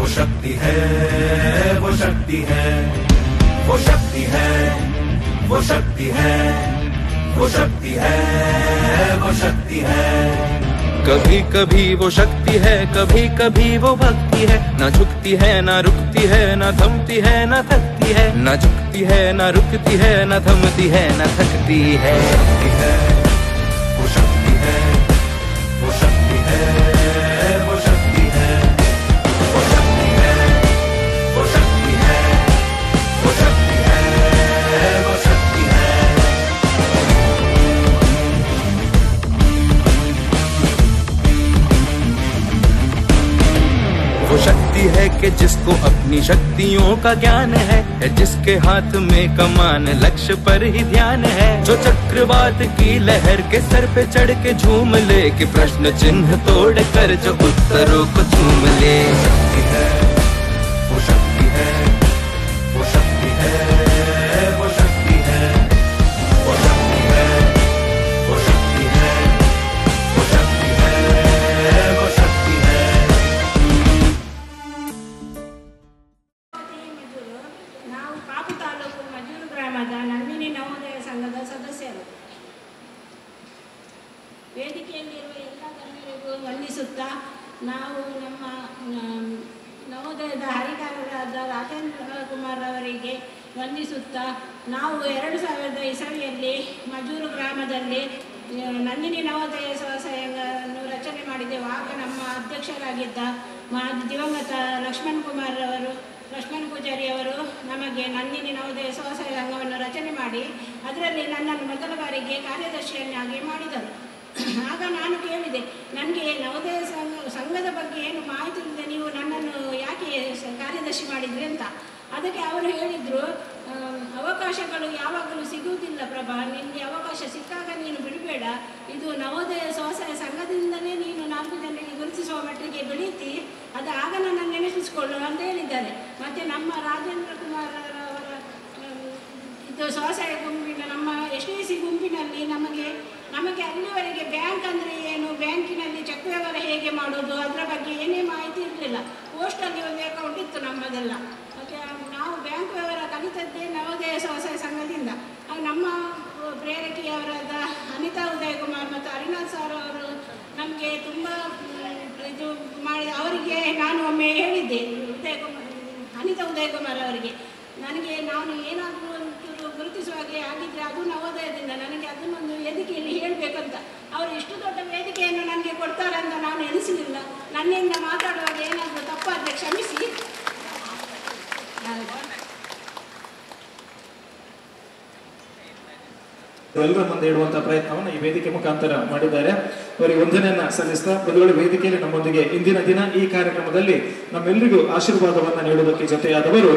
वो शक्ति है, वो शक्ति है, वो शक्ति है, वो शक्ति है, वो शक्ति है, वो शक्ति है। कभी कभी वो शक्ति है, कभी कभी वो भक्ति है। ना झुकती है ना रुकती है, ना थमती है ना थकती है। ना झुकती है ना रुकती है, ना थमती है ना थकती है। वो शक्ति है, वो शक्ति है, वो शक्ति है, वो शक्ति है, वो शक्ति है, वो शक्ति है, वो शक्ति है। वो शक्ति है कि जिसको अपनी शक्तियों का ज्ञान है, जिसके हाथ में कमान लक्ष्य पर ही ध्यान है। जो चक्रवात की लहर के सर पे चढ़ के झूम ले, कि प्रश्न चिन्ह तोड़ कर जो उत्तरों को चूम ले। शक्ति है, वो शक्ति है, वो शक्ति है, वो शक्ति है, वो शक्ति है, वो शक्ति है, वो शक्ति है, वो शक्ति है। ನಾವು ಕಾಪು ತಾಲೂಕು ಮಜೂರು ಗ್ರಾಮದ ನಂದಿನಿ ನವೋದಯ ಸಂಘದ ಸದಸ್ಯರು. ವೇದಿಕೆಯಲ್ಲಿರುವ ಎಲ್ಲ ಗಣ್ಯರಿಗೂ ವಂದಿಸುತ್ತಾ, ನಾವು ನಮ್ಮ ನವೋದಯದ ಹರಿಕಾರರಾದ ರಾಜೇಂದ್ರ ಕುಮಾರ್ ಅವರಿಗೆ ವಂದಿಸುತ್ತಾ, ನಾವು 2000 ಇಸವಿಯಲ್ಲಿ ಮಜೂರು ಗ್ರಾಮದಲ್ಲಿ ನಂದಿನಿ ನವೋದಯ ಸ್ವಸಂಘವನ್ನು ರಚನೆ ಮಾಡಿದೆವು. ಆಗ ನಮ್ಮ ಅಧ್ಯಕ್ಷರಾಗಿದ್ದ ದಿವಂಗತ ಲಕ್ಷ್ಮಣ್ ಪೂಜಾರಿ ಅವರು ನಮಗೆ ನಂದಿನಿ ನವೋದಯ ಸ್ವಸಹಾಯ ಸಂಘವನ್ನು ರಚನೆ ಮಾಡಿ ಅದರಲ್ಲಿ ನನ್ನನ್ನು ಮೊದಲ ಬಾರಿಗೆ ಕಾರ್ಯದರ್ಶಿಯನ್ನಾಗಿ ಮಾಡಿದರು. ಆಗ ನಾನು ಕೇಳಿದೆ, ನನಗೆ ನವೋದಯ ಸಂಘದ ಬಗ್ಗೆ ಏನು ಮಾಹಿತಿ ಇಲ್ಲದೆ ನೀವು ನನ್ನನ್ನು ಯಾಕೆ ಕಾರ್ಯದರ್ಶಿ ಮಾಡಿದ್ರಿ ಅಂತ. ಅದಕ್ಕೆ ಅವರು ಹೇಳಿದರು, ಅವಕಾಶಗಳು ಯಾವಾಗಲೂ ಸಿಗುವುದಿಲ್ಲ ಪ್ರಭಾ, ನಿನಗೆ ಅವಕಾಶ ಸಿಕ್ಕಾಗ ನೀನು ಬಿಡಬೇಡ. ಇದು ನವೋದಯ ಸ್ವಸಹಾಯ ಸಂಘದಿಂದಲೇ ನೀನು 4 ಜನರಿಗೆ ಗುರುತಿಸುವ ಮಟ್ಟಿಗೆ ಬೆಳೀತಿ, ಅದು ಆಗ ನನ್ನನ್ನು ನೆನಪಿಸಿಕೊಳ್ಳು ಅಂತ ಹೇಳಿದ್ದಾರೆ. ಮತ್ತು ನಮ್ಮ ರಾಜೇಂದ್ರ ಕುಮಾರ್ ಅವರ ಇದು ಸ್ವಸಹಾಯ ಗುಂಪಿನ ನಮ್ಮ STC ಗುಂಪಿನಲ್ಲಿ ನಮಗೆ ಅಲ್ಲಿವರೆಗೆ ಬ್ಯಾಂಕ್ ಅಂದರೆ ಏನು, ಬ್ಯಾಂಕಿನಲ್ಲಿ ಚೆಕ್ ವ್ಯವಹಾರ ಹೇಗೆ ಮಾಡೋದು, ಅದರ ಬಗ್ಗೆ ಏನೇ ಮಾಹಿತಿ ಇರಲಿಲ್ಲ. ಪೋಸ್ಟಲ್ಲಿ ಒಂದು ಅಕೌಂಟ್ ಇತ್ತು ನಮ್ಮದೆಲ್ಲ. ಮತ್ತು ನಾವು ಬ್ಯಾಂಕ್ ವ್ಯವಹಾರ ಕಲಿತದ್ದೇ ನವೋದಯ ಸ್ವಸಹಾಯ ಸಂಘದಿಂದ. ನಮ್ಮ ಪ್ರೇರಕಿಯವರಾದ ಅನಿತಾ ಉದಯಕುಮಾರ್ ಮತ್ತು ಹರಿನಾಥ್ ಸರ್ ಅವರು ನಮಗೆ ತುಂಬ ಇದು ಮಾಡಿ, ಅವರಿಗೆ ನಾನು ಒಮ್ಮೆ ಹೇಳಿದ್ದೆ, ಅನಿತಾ ಉದಯಕುಮಾರ್ ಅವರಿಗೆ, ನನಗೆ ನಾನು ಏನಾದರೂ ಒಂದು ಗುರುತಿಸುವಾಗೆ ಆಗಿದ್ದರೆ ಅದು ನವೋದಯದಿಂದ, ನನಗೆ ಅದನ್ನೊಂದು ವೇದಿಕೆಯಲ್ಲಿ ಹೇಳಬೇಕಂತ. ಅವರು ಇಷ್ಟು ದೊಡ್ಡ ವೇದಿಕೆಯನ್ನು ನನಗೆ ಕೊಡ್ತಾರೆ ಅಂತ ನಾನು ಎನಿಸಲಿಲ್ಲ. ನನ್ನಿಂದ ಮಾತಾಡುವಾಗ ಏನಾದರೂ ತಪ್ಪಾದರೆ ಕ್ಷಮಿಸಿ. ಎಲ್ಲರ ಮುಂದೆ ಇಡುವಂತಹ ಪ್ರಯತ್ನವನ್ನು ಈ ವೇದಿಕೆ ಮುಖಾಂತರ ಮಾಡಿದ್ದಾರೆ. ಅವರಿಗೆ ವಂದನೆಯನ್ನ ಸಲ್ಲಿಸ್ತಾ, ಬಂಧುಗಳು, ವೇದಿಕೆಯಲ್ಲಿ ನಮ್ಮೊಂದಿಗೆ ಇಂದಿನ ದಿನ ಈ ಕಾರ್ಯಕ್ರಮದಲ್ಲಿ ನಮ್ಮೆಲ್ಲರಿಗೂ ಆಶೀರ್ವಾದವನ್ನ ನೀಡುವುದಕ್ಕೆ ಜೊತೆಯಾದವರು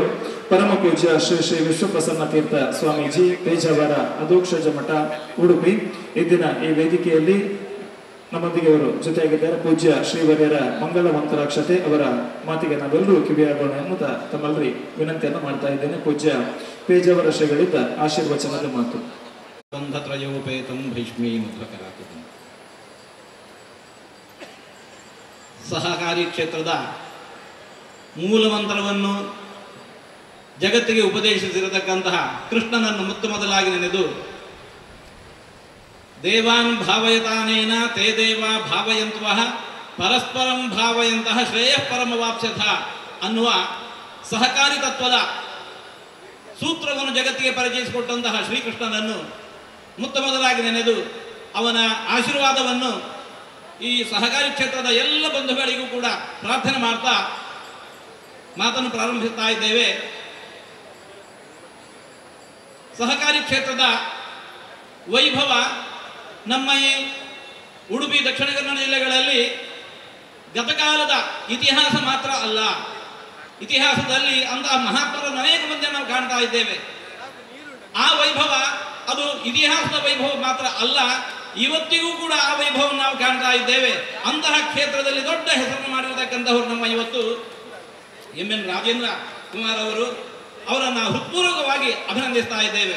ಪರಮ ಪೂಜ್ಯ ಶ್ರೀ ಶ್ರೀ ವಿಶ್ವಪ್ರಸನ್ನ ತೀರ್ಥ ಸ್ವಾಮೀಜಿ, ಪೇಜಾವರ ಅಧೋಕ್ಷಜ ಮಠ, ಉಡುಪಿ. ಇಂದಿನ ಈ ವೇದಿಕೆಯಲ್ಲಿ ನಮ್ಮೊಂದಿಗೆ ಅವರು ಜೊತೆಯಾಗಿದ್ದಾರೆ. ಪೂಜ್ಯ ಶ್ರೀವರ್ಯರ ಮಂಗಳ ಮಂತ್ರಾಕ್ಷತೆ ಅವರ ಮಾತಿಗೆ ನಾವೆಲ್ಲರೂ ಕಿವಿಯಾಗೋಣ ಎನ್ನುತ್ತಾ ತಮ್ಮಲ್ಲರಿ ವಿನಂತಿಯನ್ನು ಮಾಡ್ತಾ ಇದ್ದೇನೆ. ಪೂಜ್ಯ ಪೇಜಾವರ ಶ್ರೀಗಳಿದ್ದ ಆಶೀರ್ವಚನದ ಮಾತು. ಬಂಧತ್ರಯೋಪೇತಂ ಭೀಷ್ಮೀ ಮುದ್ರಕರಾಕುತಂ. ಸಹಕಾರಿ ಕ್ಷೇತ್ರದ ಮೂಲ ಮಂತ್ರವನ್ನು ಜಗತ್ತಿಗೆ ಉಪದೇಶಿಸಿರತಕ್ಕಂತಹ ಕೃಷ್ಣನನ್ನು ಮೊದಲಾಗಿ ನೆನೆದು, ದೇವಾನ್ ಭಾವಯತಾನೇನ ತೇ ದೇವಾ ಭಾವಯಂತ್ವಃ ಪರಸ್ಪರಂ ಭಾವಯಂತಹ ಶ್ರೇಯಃ ಪರಮವಾಪ್ಸ್ಯಥ ಅನ್ನುವ ಸಹಕಾರಿ ತತ್ವದ ಸೂತ್ರವನ್ನು ಜಗತ್ತಿಗೆ ಪರಿಚಯಿಸಿಕೊಟ್ಟಂತಹ ಶ್ರೀಕೃಷ್ಣನನ್ನು ಮೊದಲಾಗಿ ನೆನೆದು ಅವನ ಆಶೀರ್ವಾದವನ್ನು ಈ ಸಹಕಾರಿ ಕ್ಷೇತ್ರದ ಎಲ್ಲ ಬಂಧುಗಳಿಗೂ ಕೂಡ ಪ್ರಾರ್ಥನೆ ಮಾಡ್ತಾ ಮಾತನ್ನು ಪ್ರಾರಂಭಿಸ್ತಾ ಇದ್ದೇವೆ. ಸಹಕಾರಿ ಕ್ಷೇತ್ರದ ವೈಭವ ನಮ್ಮ ಈ ಉಡುಪಿ, ದಕ್ಷಿಣ ಕನ್ನಡ ಜಿಲ್ಲೆಗಳಲ್ಲಿ ಗತಕಾಲದ ಇತಿಹಾಸ ಮಾತ್ರ ಅಲ್ಲ, ಇತಿಹಾಸದಲ್ಲಿ ಅಂತಹ ಮಹಾತ್ಮರನ್ನು ಅನೇಕ ಮಂದಿ ನಾವು ಕಾಣ್ತಾ ಇದ್ದೇವೆ. ಆ ವೈಭವ ಅದು ಇತಿಹಾಸದ ವೈಭವ ಮಾತ್ರ ಅಲ್ಲ, ಇವತ್ತಿಗೂ ಕೂಡ ಆ ವೈಭವವನ್ನು ನಾವು ಕಾಣ್ತಾ ಇದ್ದೇವೆ. ಅಂತಹ ಕ್ಷೇತ್ರದಲ್ಲಿ ದೊಡ್ಡ ಹೆಸರನ್ನು ಮಾಡಿರತಕ್ಕಂಥವ್ರು ನಮ್ಮ ಇವತ್ತು MN ರಾಜೇಂದ್ರ ಕುಮಾರ್ ಅವರು. ಅವರನ್ನು ಹೃತ್ಪೂರ್ವಕವಾಗಿ ಅಭಿನಂದಿಸ್ತಾ ಇದ್ದೇವೆ.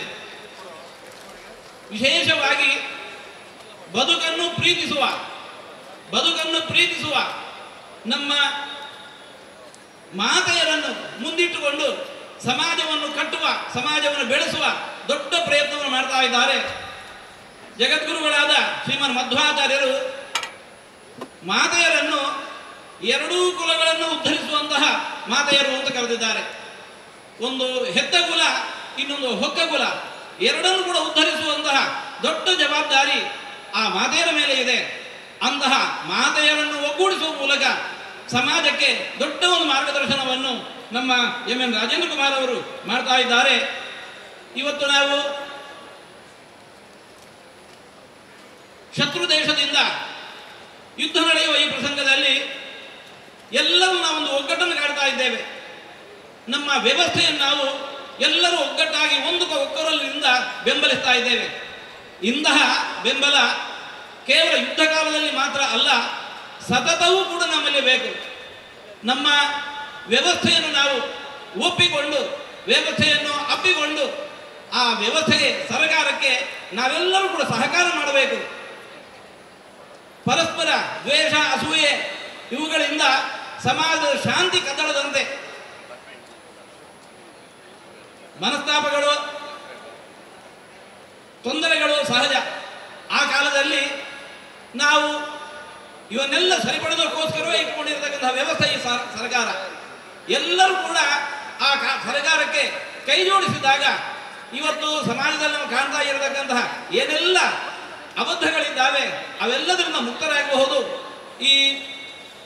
ವಿಶೇಷವಾಗಿ ಬದುಕನ್ನು ಪ್ರೀತಿಸುವ ನಮ್ಮ ಮಾತೆಯರನ್ನು ಮುಂದಿಟ್ಟುಕೊಂಡು ಸಮಾಜವನ್ನು ಕಟ್ಟುವ, ಸಮಾಜವನ್ನು ಬೆಳೆಸುವ ದೊಡ್ಡ ಪ್ರಯತ್ನವನ್ನು ಮಾಡ್ತಾ ಇದ್ದಾರೆ. ಜಗದ್ಗುರುಗಳಾದ ಶ್ರೀಮನ್ ಮಧ್ವಾಚಾರ್ಯರು ಮಾತೆಯರನ್ನು ಎರಡೂ ಕುಲಗಳನ್ನು ಉದ್ಧರಿಸುವಂತಹ ಮಾತೆಯರು ಅಂತ ಕರೆದಿದ್ದಾರೆ. ಒಂದು ಹೆತ್ತ ಕುಲ, ಇನ್ನೊಂದು ಹೊಕ್ಕ ಕುಲ, ಎರಡನ್ನೂ ಕೂಡ ಉದ್ಧರಿಸುವಂತಹ ದೊಡ್ಡ ಜವಾಬ್ದಾರಿ ಆ ಮಾತೆಯರ ಮೇಲೆ ಇದೆ. ಅಂತಹ ಮಾತೆಯರನ್ನು ಒಗ್ಗೂಡಿಸುವ ಮೂಲಕ ಸಮಾಜಕ್ಕೆ ದೊಡ್ಡ ಒಂದು ಮಾರ್ಗದರ್ಶನವನ್ನು ನಮ್ಮ ಎಂ.ಎನ್. ರಾಜೇಂದ್ರ ಕುಮಾರ್ ಅವರು ಮಾಡ್ತಾ ಇದ್ದಾರೆ. ಇವತ್ತು ನಾವು ಶತ್ರು ದೇಶದಿಂದ ಯುದ್ಧ ನಡೆಯುವ ಈ ಪ್ರಸಂಗದಲ್ಲಿ ಎಲ್ಲರೂ ನಾವೊಂದು ಒಗ್ಗಟ್ಟನ್ನು ಕಾಡ್ತಾ ಇದ್ದೇವೆ. ನಮ್ಮ ವ್ಯವಸ್ಥೆಯನ್ನು ನಾವು ಎಲ್ಲರೂ ಒಗ್ಗಟ್ಟಾಗಿ ಒಕ್ಕರಲಿನಿಂದ ಬೆಂಬಲಿಸ್ತಾ ಇದ್ದೇವೆ. ಇಂತಹ ಬೆಂಬಲ ಕೇವಲ ಯುದ್ಧ ಕಾಲದಲ್ಲಿ ಮಾತ್ರ ಅಲ್ಲ, ಸತತವೂ ಕೂಡ ನಮ್ಮಲ್ಲಿ ಬೇಕು. ನಮ್ಮ ವ್ಯವಸ್ಥೆಯನ್ನು ನಾವು ಒಪ್ಪಿಕೊಂಡು, ವ್ಯವಸ್ಥೆಯನ್ನು ಅಪ್ಪಿಕೊಂಡು ಆ ವ್ಯವಸ್ಥೆಗೆ, ಸರ್ಕಾರಕ್ಕೆ ನಾವೆಲ್ಲರೂ ಕೂಡ ಸಹಕಾರ ಮಾಡಬೇಕು. ಪರಸ್ಪರ ದ್ವೇಷ, ಅಸೂಯೆ ಇವುಗಳಿಂದ ಸಮಾಜದ ಶಾಂತಿ ಕದಡದಂತೆ ಮನಸ್ತಾಪಗಳು, ತೊಂದರೆಗಳು ಸಹಜ. ಆ ಕಾಲದಲ್ಲಿ ನಾವು ಇವನ್ನೆಲ್ಲ ಸರಿಪಡೋದಕ್ಕೋಸ್ಕರವೇ ಇಟ್ಕೊಂಡಿರ್ತಕ್ಕಂತಹ ವ್ಯವಸ್ಥೆ ಈ ಸರ್ಕಾರ. ಎಲ್ಲರೂ ಕೂಡ ಆ ಸರ್ಕಾರಕ್ಕೆ ಕೈ ಜೋಡಿಸಿದಾಗ ಇವತ್ತು ಸಮಾಜದಲ್ಲಿ ನಾವು ಕಾಣ್ತಾ ಇರತಕ್ಕಂತಹ ಏನೆಲ್ಲ ಅಬದ್ಧಗಳಿದ್ದಾವೆ ಅವೆಲ್ಲದರಿಂದ ಮುಕ್ತರಾಗಬಹುದು. ಈ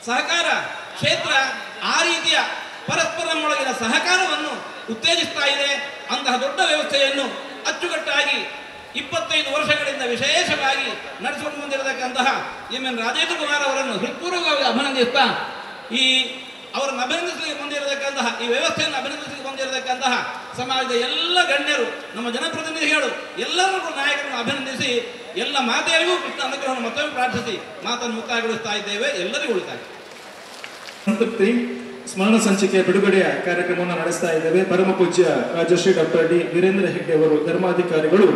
ಸಹಕಾರ ಕ್ಷೇತ್ರ ಆ ರೀತಿಯ ಪರಸ್ಪರರೊಳಗಿನ ಸಹಕಾರವನ್ನು ಉತ್ತೇಜಿಸ್ತಾ ಇದೆ. ಅಂತಹ ದೊಡ್ಡ ವ್ಯವಸ್ಥೆಯನ್ನು ಅಚ್ಚುಕಟ್ಟಾಗಿ 25 ವರ್ಷಗಳಿಂದ ವಿಶೇಷವಾಗಿ ನಡೆಸಿಕೊಂಡು ಬಂದಿರತಕ್ಕಂತಹ ಎಂ.ಎನ್. ರಾಜೇಂದ್ರ ಕುಮಾರ್ ಅವರನ್ನು ಹೃತ್ಪೂರ್ವಕವಾಗಿ ಅಭಿನಂದಿಸ್ತಾ, ಅವರನ್ನು ಅಭಿನಂದಿಸಲಿಕ್ಕೆ ಬಂದಿರತಕ್ಕಂತಹ, ಈ ವ್ಯವಸ್ಥೆಯನ್ನು ಅಭಿನಂದಿಸಲಿಕ್ಕೆ ಬಂದಿರತಕ್ಕಂತಹ ಸಮಾಜದ ಎಲ್ಲ ಗಣ್ಯರು, ನಮ್ಮ ಜನಪ್ರತಿನಿಧಿಗಳು, ಎಲ್ಲರೂ ನಾಯಕರನ್ನು ಅಭಿನಂದಿಸಿ ಎಲ್ಲ ಮಾತೆಯರಿಗೂ ಕೃಷ್ಣ ಅನುಗ್ರಹವನ್ನು ಮತ್ತೊಮ್ಮೆ ಪ್ರಾರ್ಥಿಸಿ ಮಾತನ್ನು ಮುಕ್ತಾಯಗೊಳಿಸ್ತಾ ಇದ್ದೇವೆ. ಎಲ್ಲರಿಗೂ ಉಳಿತಾಯ. ಸಂತೃಪ್ತಿ ಸ್ಮರಣ ಸಂಚಿಕೆಯ ಬಿಡುಗಡೆಯ ಕಾರ್ಯಕ್ರಮವನ್ನು ನಡೆಸ್ತಾ ಇದ್ದೇವೆ. ಪರಮ ಪೂಜ್ಯ ರಾಜಶ್ರೀ ಡಾಕ್ಟರ್ ಡಿ ವೀರೇಂದ್ರ ಹೆಗ್ಡೆ ಅವರು, ಧರ್ಮಾಧಿಕಾರಿಗಳು,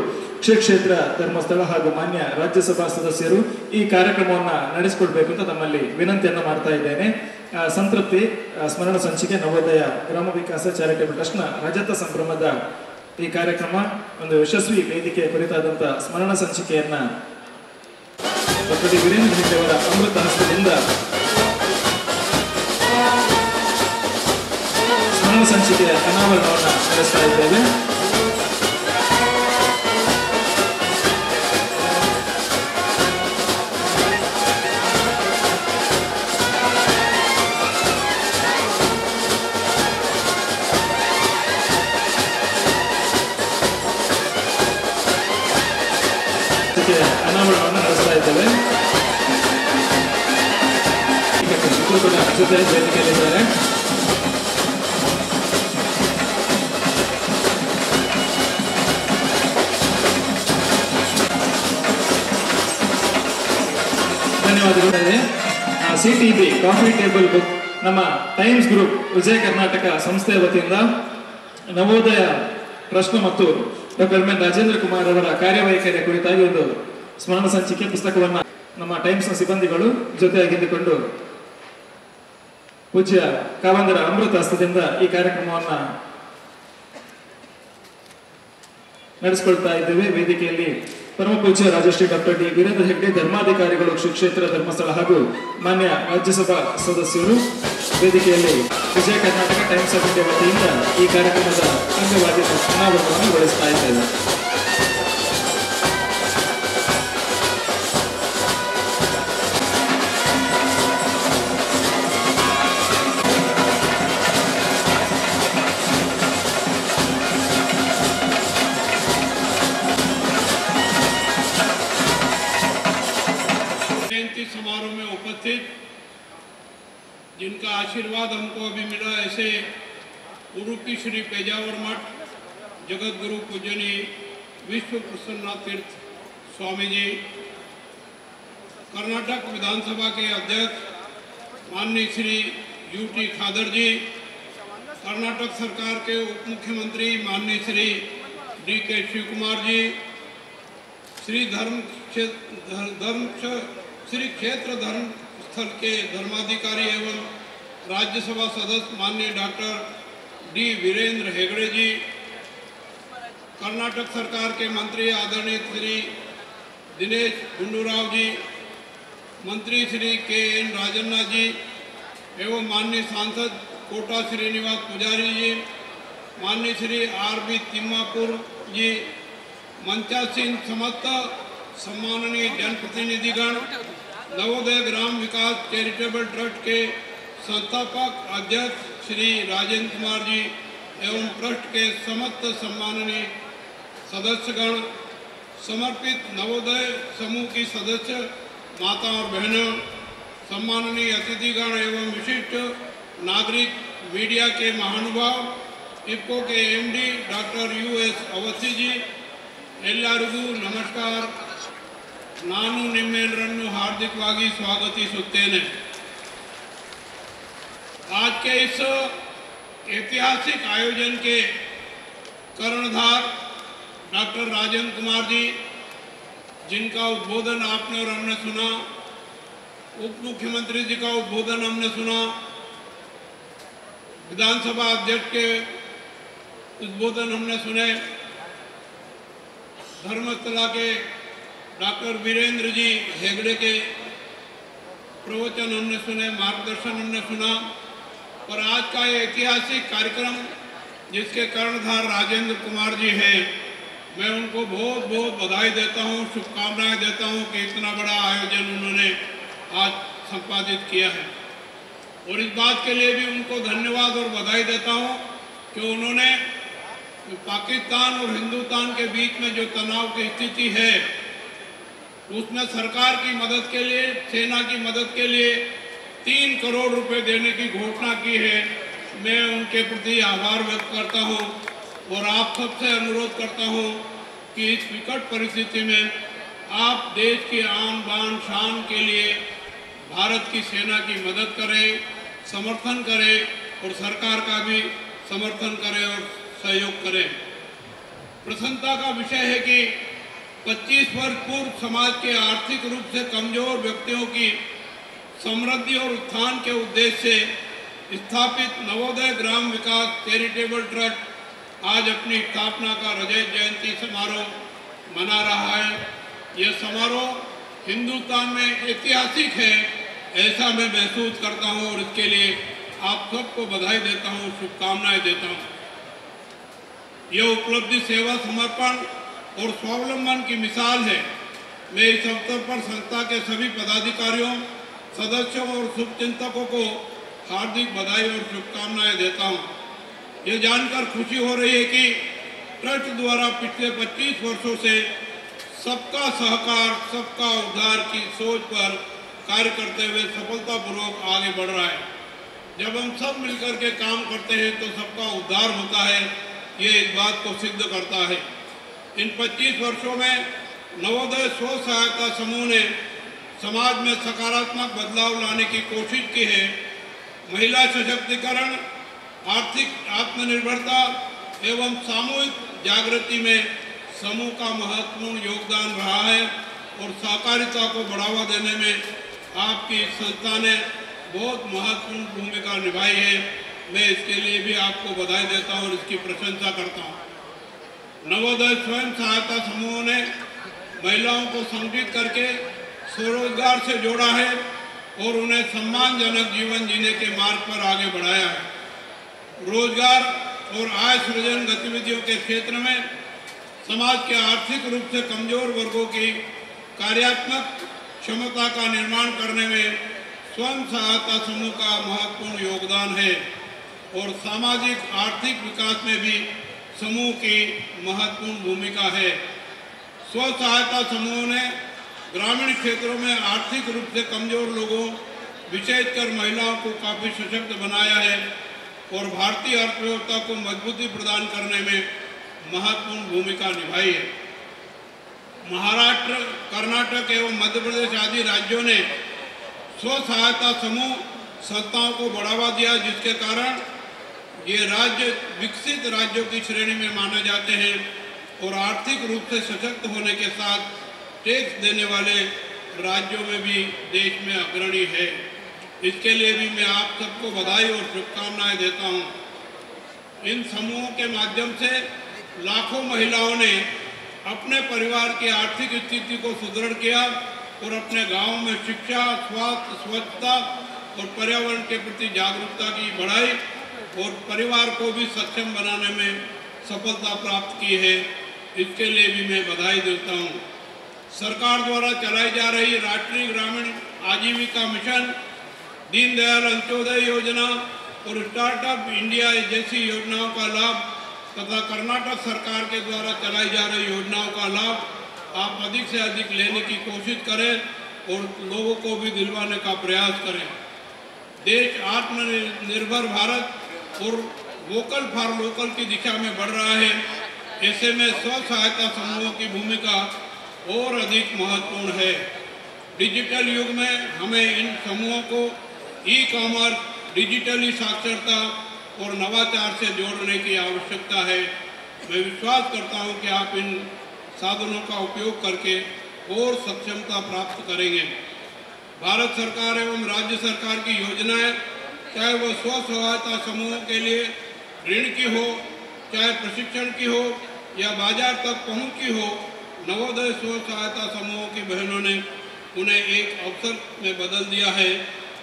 ಶ್ರೀ ಕ್ಷೇತ್ರ ಧರ್ಮಸ್ಥಳ ಹಾಗೂ ಮಾನ್ಯ ರಾಜ್ಯಸಭಾ ಸದಸ್ಯರು ಈ ಕಾರ್ಯಕ್ರಮವನ್ನು ನಡೆಸಿಕೊಡ್ಬೇಕು ಅಂತ ತಮ್ಮಲ್ಲಿ ವಿನಂತಿಯನ್ನು ಮಾಡ್ತಾ ಇದ್ದೇನೆ. ಸಂತೃಪ್ತಿ ಸ್ಮರಣ ಸಂಚಿಕೆ ನವೋದಯ ಗ್ರಾಮ ವಿಕಾಸ ಚಾರಿಟೇಬಲ್ ಟ್ರಸ್ಟ್ನ ರಜತ ಸಂಭ್ರಮದ ಈ ಕಾರ್ಯಕ್ರಮ ಒಂದು ಯಶಸ್ವಿ ವೇದಿಕೆ ಕುರಿತಾದಂಥ ಸ್ಮರಣ ಸಂಚಿಕೆಯನ್ನ ಡಾಕ್ಟರ್ ಡಿ ವೀರೇಂದ್ರ ಹೆಗ್ಡೆ ಅವರ ಅಮೃತ ಹಸ್ತದಿಂದ ಸ್ಮರಣ ಸಂಚಿಕೆಯ ಅನಾವರಣವನ್ನು ನಡೆಸ್ತಾ ಇದ್ದೇವೆ. ಅನಾವರಣವನ್ನು ನಡೆಸ್ತಾ ಇದ್ದೇವೆ. ಚಿತ್ರಕೂಟ ಜೊತೆ ವೇದಿಕೆಯಲ್ಲಿದ್ದಾರೆ. ಧನ್ಯವಾದಗಳು. CTB ಕಾಫಿ ಟೇಬಲ್ ಬುಕ್ ನಮ್ಮ ಟೈಮ್ಸ್ ಗ್ರೂಪ್ ವಿಜಯ ಕರ್ನಾಟಕ ಸಂಸ್ಥೆಯ ವತಿಯಿಂದ ನವೋದಯ ಟ್ರಸ್ಟ್ ಮತ್ತು ಡಾಕ್ಟರ್ ಎಂ.ಎನ್. ರಾಜೇಂದ್ರ ಕುಮಾರ್ ಅವರ ಕಾರ್ಯವೈಖರಿಯ ಕುರಿತಾಗಿ ಒಂದು ಸ್ಮರಣ ಸಂಚಿಕೆ ಪುಸ್ತಕವನ್ನು ನಮ್ಮ ಟೈಮ್ಸ್ನ ಸಿಬ್ಬಂದಿಗಳು ಜೊತೆಯಾಗಿದ್ದುಕೊಂಡು ಪೂಜ್ಯ ಕಾವಂದರ ಅಮೃತ ಹಸ್ತದಿಂದ ಈ ಕಾರ್ಯಕ್ರಮವನ್ನು ನಡೆಸಿಕೊಳ್ತಾ ಇದ್ದೇವೆ. ವೇದಿಕೆಯಲ್ಲಿ ಪರಮ ಪೂಜ್ಯ ರಾಜಶ್ರೀ ಡಾಕ್ಟರ್ ಡಿ ವೀರೇಂದ್ರ ಹೆಗ್ಡೆ, ಧರ್ಮಾಧಿಕಾರಿಗಳು, ಶ್ರೀ ಕ್ಷೇತ್ರ ಧರ್ಮಸ್ಥಳ ಹಾಗೂ ಮಾನ್ಯ ರಾಜ್ಯಸಭಾ ಸದಸ್ಯರು. ವೇದಿಕೆಯಲ್ಲಿ Vijaya Karnataka times of India ವತಿಯಿಂದ ಈ ಕಾರ್ಯಕ್ರಮದ ಅಂಗವಾಗಿ ಅನಾವರಣವನ್ನು ಗೊಳಿಸ್ತಾ ಇದ್ದೇವೆ. समारोह में उपस्थित, जिनका आशीर्वाद हमको अभी मिला, ऐसे उडुपी श्री पेजावर मठ जगत गुरु पूजनीय विश्व प्रसन्ननाथ तीर्थ स्वामी जी, कर्नाटक विधानसभा के अध्यक्ष माननीय श्री U.T. खादर जी, कर्नाटक सरकार के उप मुख्यमंत्री माननीय श्री D.K. शिव कुमार जी, श्री क्षेत्र धर्म स्थल के धर्माधिकारी एवं राज्यसभा सदस्य माननीय डॉक्टर डी वीरेंद्र हेगड़े जी, कर्नाटक सरकार के मंत्री आदरणीय श्री दिनेश गुंडूराव जी, मंत्री श्री के.एन. राजन्ना जी एवं माननीय सांसद कोटा श्रीनिवास पुजारी जी, माननीय श्री आर.बी. तिम्मापुर जी, मंचासीन समस्त सम्माननीय जनप्रतिनिधिगण, नवोदय ग्राम विकास चैरिटेबल ट्रस्ट के संस्थापक अध्यक्ष श्री राजेंद्र कुमार जी एवं ट्रस्ट के समस्त सम्माननीय सदस्यगण, समर्पित नवोदय समूह की सदस्य माता और बहनों, सम्माननीय अतिथिगण एवं विशिष्ट नागरिक, मीडिया के महानुभाव, इफ्को के MD doctor US Awasthi ji, ಎಲ್ಲರಿಗೂ ನಮಸ್ಕಾರ. ನಾನು ನಿಮ್ಮೆಲ್ಲರನ್ನು ಹಾರ್ದಿಕವಾಗಿ ಸ್ವಾಗತಿಸುತ್ತೇನೆ. आज के इस ऐतिहासिक आयोजन के कर्णधार डॉक्टर राजेंद्र कुमार जी, जिनका उद्बोधन आपने और हमने सुना, उप मुख्यमंत्री जी का उद्बोधन हमने सुना, विधानसभा अध्यक्ष के उद्बोधन हमने सुने, धर्मस्थला के डॉक्टर वीरेंद्र जी हेगड़े के प्रवचन हमने सुने, मार्गदर्शन हमने सुना। और आज का ये ऐतिहासिक कार्यक्रम जिसके कर्णधार राजेंद्र कुमार जी हैं, मैं उनको बहुत बहुत बधाई देता हूँ, शुभकामनाएं देता हूँ कि इतना बड़ा आयोजन उन्होंने आज संपादित किया है। और इस बात के लिए भी उनको धन्यवाद और बधाई देता हूँ कि उन्होंने पाकिस्तान और हिंदुस्तान के बीच में जो तनाव की स्थिति है, उसमें सरकार की मदद के लिए, सेना की मदद के लिए 3 करोड़ रुपए देने की घोषणा की है। मैं उनके प्रति आभार व्यक्त करता हूं और आप सबसे अनुरोध करता हूं कि इस विकट परिस्थिति में आप देश की आन बान शान के लिए भारत की सेना की मदद करें, समर्थन करें और सरकार का भी समर्थन करें और सहयोग करें। प्रसन्नता का विषय है कि 25 वर्ष पूर्व समाज के आर्थिक रूप से कमजोर व्यक्तियों की समृद्धि और उत्थान के उद्देश्य से स्थापित नवोदय ग्राम विकास चैरिटेबल ट्रस्ट आज अपनी स्थापना का रजत जयंती समारोह मना रहा है। यह समारोह हिंदुस्तान में ऐतिहासिक है, ऐसा मैं महसूस करता हूं और इसके लिए आप सबको बधाई देता हूं, शुभकामनाएं देता हूं। यह उपलब्धि सेवा, समर्पण और स्वावलंबन की मिसाल है। मैं इस अवसर पर संस्था के सभी पदाधिकारियों, सदस्यों और शुभचिंतकों को हार्दिक बधाई और शुभकामनाएं देता हूं। यह जानकर खुशी हो रही है कि ट्रस्ट द्वारा पिछले 25 वर्षों से सबका सहकार, सबका उद्धार की सोच पर कार्य करते हुए सफलतापूर्वक आगे बढ़ रहा है। जब हम सब मिलकर के काम करते हैं तो सबका उद्धार होता है, ये इस बात को सिद्ध करता है। इन 25 वर्षों में नवोदय स्व सहायता समूह ने समाज में सकारात्मक बदलाव लाने की कोशिश की है। महिला सशक्तिकरण, आर्थिक आत्मनिर्भरता एवं सामूहिक जागृति में समूह का महत्वपूर्ण योगदान रहा है और सहकारिता को बढ़ावा देने में आपकी संस्था ने बहुत महत्वपूर्ण भूमिका निभाई है। मैं इसके लिए भी आपको बधाई देता हूं और इसकी प्रशंसा करता हूं। नवोदय स्वयं सहायता समूह ने महिलाओं को संगठित करके स्वरोजगार से जोड़ा है और उन्हें सम्मानजनक जीवन जीने के मार्ग पर आगे बढ़ाया है। रोजगार और आय सृजन गतिविधियों के क्षेत्र में समाज के आर्थिक रूप से कमजोर वर्गों की कार्यात्मक क्षमता का निर्माण करने में स्वयं सहायता समूह का महत्वपूर्ण योगदान है और सामाजिक आर्थिक विकास में भी समूह की महत्वपूर्ण भूमिका है। स्व सहायता समूह ने ग्रामीण क्षेत्रों में आर्थिक रूप से कमजोर लोगों, विशेषकर महिलाओं को काफी सशक्त बनाया है और भारतीय अर्थव्यवस्था को मजबूती प्रदान करने में महत्वपूर्ण भूमिका निभाई है। महाराष्ट्र, कर्नाटक एवं मध्य प्रदेश आदि राज्यों ने स्व सहायता समूह संस्थाओं को बढ़ावा दिया, जिसके कारण ये राज्य विकसित राज्यों की श्रेणी में माने जाते हैं और आर्थिक रूप से सशक्त होने के साथ टैक्स देने वाले राज्यों में भी देश में अग्रणी है। इसके लिए भी मैं आप सबको बधाई और शुभकामनाएं देता हूं। इन समूहों के माध्यम से लाखों महिलाओं ने अपने परिवार की आर्थिक स्थिति को सुदृढ़ किया और अपने गांव में शिक्षा, स्वास्थ्य, स्वच्छता और पर्यावरण के प्रति जागरूकता की बढ़ाई और परिवार को भी सक्षम बनाने में सफलता प्राप्त की है। इसके लिए भी मैं बधाई देता हूं। सरकार द्वारा चलाई जा रही राष्ट्रीय ग्रामीण आजीविका मिशन, दीनदयाल अंत्योदय योजना और स्टार्टअप इंडिया जैसी योजनाओं का लाभ तथा कर्नाटक सरकार के द्वारा चलाई जा रही योजनाओं का लाभ आप अधिक से अधिक लेने की कोशिश करें और लोगों को भी दिलवाने का प्रयास करें। देश आत्मनिर्भर भारत और वोकल फॉर लोकल की दिशा में बढ़ रहा है। ऐसे में स्व सहायता समूहों की भूमिका और अधिक महत्वपूर्ण है। डिजिटल युग में हमें इन समूहों को ई-कॉमर्स, डिजिटली साक्षरता और नवाचार से जोड़ने की आवश्यकता है। मैं विश्वास करता हूं कि आप इन साधनों का उपयोग करके और सक्षमता प्राप्त करेंगे। भारत सरकार एवं राज्य सरकार की योजनाएं, चाहे वो स्व सहायता समूहों के लिए ऋण की हो, चाहे प्रशिक्षण की हो या बाजार तक पहुंच की हो, नवोदय स्व सहायता समूहों की बहनों ने उन्हें एक अवसर में बदल दिया है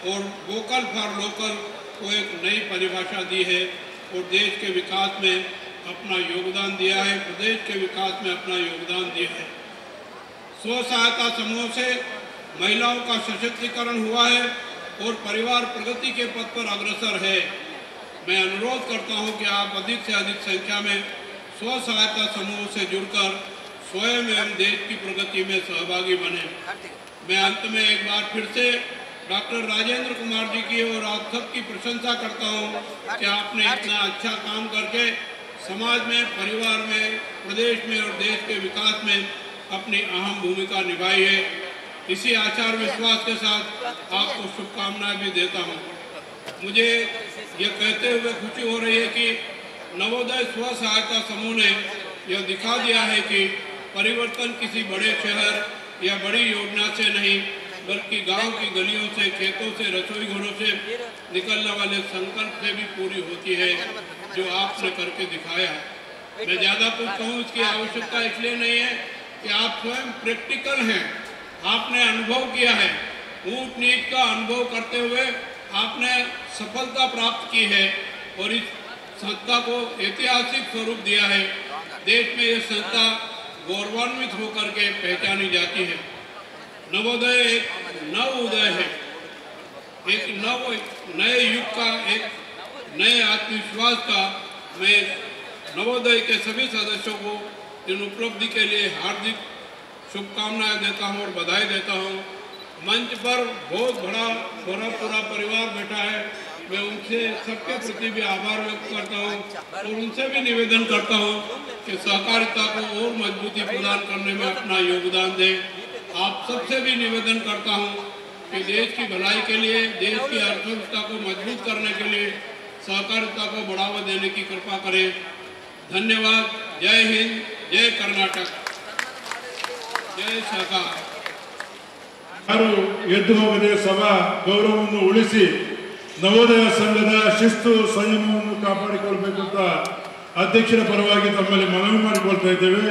और वोकल फॉर लोकल को एक नई परिभाषा दी है और देश के विकास में अपना योगदान दिया है, प्रदेश के विकास में अपना योगदान दिया है। स्व सहायता समूह से महिलाओं का सशक्तिकरण हुआ है और परिवार प्रगति के पथ पर अग्रसर है। मैं अनुरोध करता हूं कि आप अधिक से अधिक संख्या में स्व सहायता समूह से जुड़कर स्वयं एवं देश की प्रगति में सहभागी बने। मैं अंत में एक बार फिर से डॉक्टर राजेंद्र कुमार जी की और आप सबकी प्रशंसा करता हूं कि आपने इतना अच्छा काम करके समाज में, परिवार में, प्रदेश में और देश के विकास में अपनी अहम भूमिका निभाई है। इसी आचार विश्वास के साथ आपको शुभकामनाएं भी देता हूं। मुझे यह कहते हुए खुशी हो रही है कि नवोदय स्व सहायता समूह ने यह दिखा दिया है कि परिवर्तन किसी बड़े शहर या बड़ी योजना से नहीं, बल्कि गांव की गलियों से, खेतों से, रसोई घरों से निकलने वाले संकल्प से भी पूरी होती है, जो आपने करके दिखाया। मैं ज़्यादा कुछ कहूँ इसकी आवश्यकता इसलिए नहीं है कि आप स्वयं प्रैक्टिकल हैं, आपने अनुभव किया है, ऊंच नीच का अनुभव करते हुए आपने सफलता प्राप्त की है और इस संस्था को ऐतिहासिक स्वरूप दिया है। देश में यह संस्था गौरवान्वित होकर के पहचानी जाती है। नवोदय एक नव उदय है, एक नए युग का, एक नए आत्मविश्वास का। मैं नवोदय के सभी सदस्यों को इन उपलब्धि के लिए हार्दिक शुभकामनाएं देता हूं और बधाई देता हूं। मंच पर बहुत बड़ा पूरा परिवार बैठा है। मैं उनसे सबके प्रति भी आभार व्यक्त करता हूं और उनसे भी निवेदन करता हूं कि सहकारिता को और मजबूती प्रदान करने में अपना योगदान दें। आप सबसे भी निवेदन करता हूं कि देश की भलाई के लिए, देश की अर्थव्यवस्था को मजबूत करने के लिए सहकारिता को बढ़ावा देने की कृपा करें। धन्यवाद। जय हिंद, जय कर्नाटक, जय सहकार। ಯಾರು ಎದ್ದು ಹೋಗದೆ ಸಭಾ ಗೌರವವನ್ನು ಉಳಿಸಿ ನವೋದಯ ಸಂಘದ ಶಿಸ್ತು ಸಂಯಮವನ್ನು ಕಾಪಾಡಿಕೊಳ್ಳಬೇಕು ಅಂತ ಅಧ್ಯಕ್ಷರ ಪರವಾಗಿ ತಮ್ಮಲ್ಲಿ ಮನವಿ ಮಾಡಿಕೊಳ್ತಾ ಇದ್ದೇವೆ.